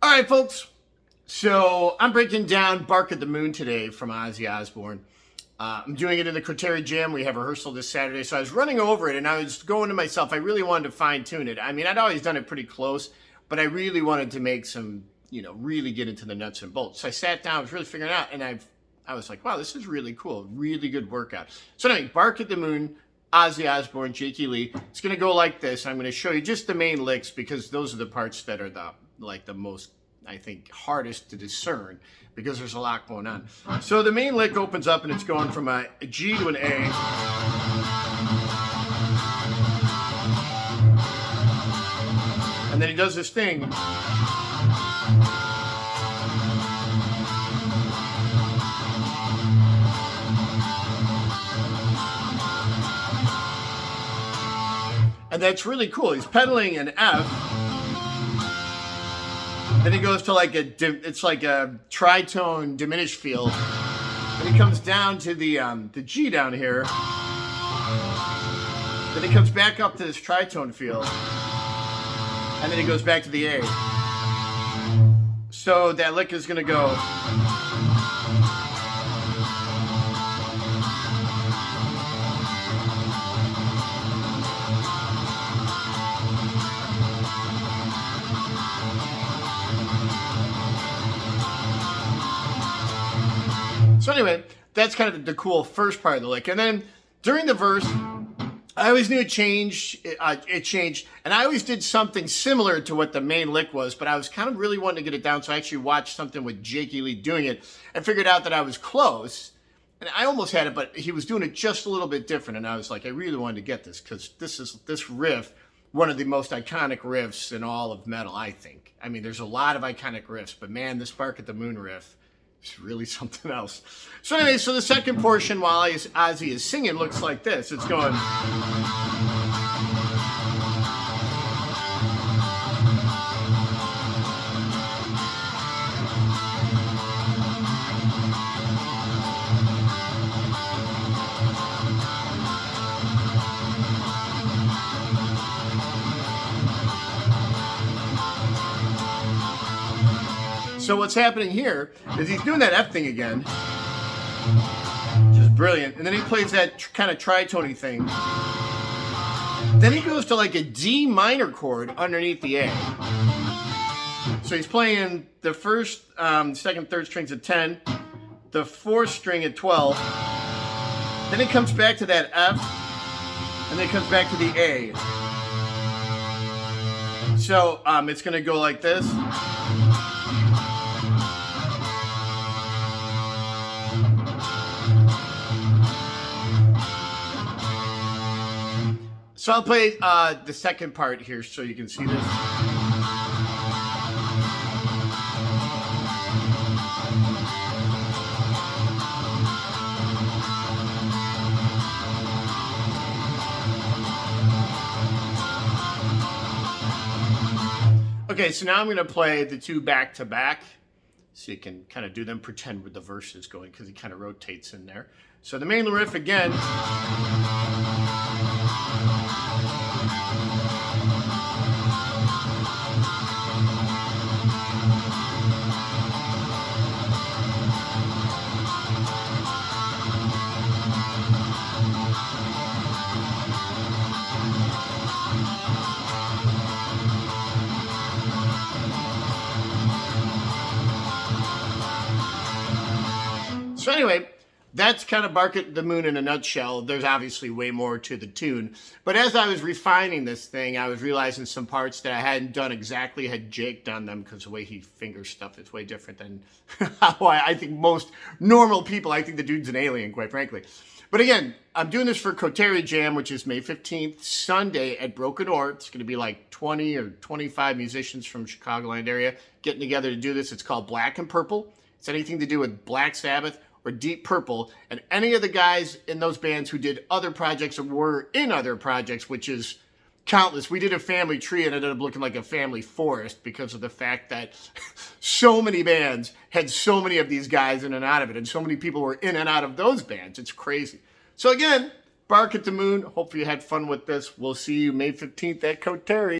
All right, folks. So I'm breaking down Bark at the Moon today from Ozzy Osbourne. I'm doing it in the Coterri Jam. We have rehearsal this Saturday. So I was running over it and I was going to myself, I really wanted to fine tune it. I mean, I'd always done it pretty close, but I really wanted to make some, really get into the nuts and bolts. So I sat down, I was really figuring it out, and I was like, wow, this is really cool. Really good workout. So anyway, Bark at the Moon, Ozzy Osbourne, Jakey Lee. It's going to go like this. I'm going to show you just the main licks because those are the parts that are the most, I think, hardest to discern because there's a lot going on. So the main lick opens up and it's going from a G to an A. And then he does this thing. And that's really cool. He's pedaling an F. Then he goes to it's like a tritone diminished feel. Then he comes down to the G down here. Then he comes back up to this tritone feel. And then he goes back to the A. So that lick is going to go. So anyway, that's kind of the cool first part of the lick. And then during the verse, I always knew it changed. It changed. And I always did something similar to what the main lick was, but I was kind of really wanting to get it down. So I actually watched something with Jakey Lee doing it and figured out that I was close. And I almost had it, but he was doing it just a little bit different. And I was like, I really wanted to get this because this riff, one of the most iconic riffs in all of metal, I think. I mean, there's a lot of iconic riffs, but man, this Bark at the Moon riff, it's really something else. So anyway, so the second portion while Ozzy is singing looks like this. It's going. So what's happening here is he's doing that F thing again, which is brilliant. And then he plays that kind of tritone thing. Then he goes to like a D minor chord underneath the A. So he's playing the first, second, third strings at 10, the fourth string at 12. Then he comes back to that F, and then he comes back to the A. So it's going to go like this. So I'll play the second part here so you can see this. Okay, so now I'm going to play the two back to back so you can kind of do them, pretend with the verses going because he kind of rotates in there. So the main riff again. So anyway, that's kind of Bark at the Moon in a nutshell. There's obviously way more to the tune. But as I was refining this thing, I was realizing some parts that I hadn't done exactly, had Jake done them, because the way he fingers stuff is way different than how I think most normal people. I think the dude's an alien, quite frankly. But again, I'm doing this for Coterri Jam, which is May 15th, Sunday at Broken Ore. It's going to be like 20 or 25 musicians from Chicagoland area getting together to do this. It's called Black and Purple. It's anything to do with Black Sabbath or Deep Purple, and any of the guys in those bands who did other projects or were in other projects, which is countless. We did a family tree and it ended up looking like a family forest because of the fact that so many bands had so many of these guys in and out of it, and so many people were in and out of those bands. It's crazy. So again, Bark at the Moon. Hopefully you had fun with this. We'll see you May 15th at Coterri.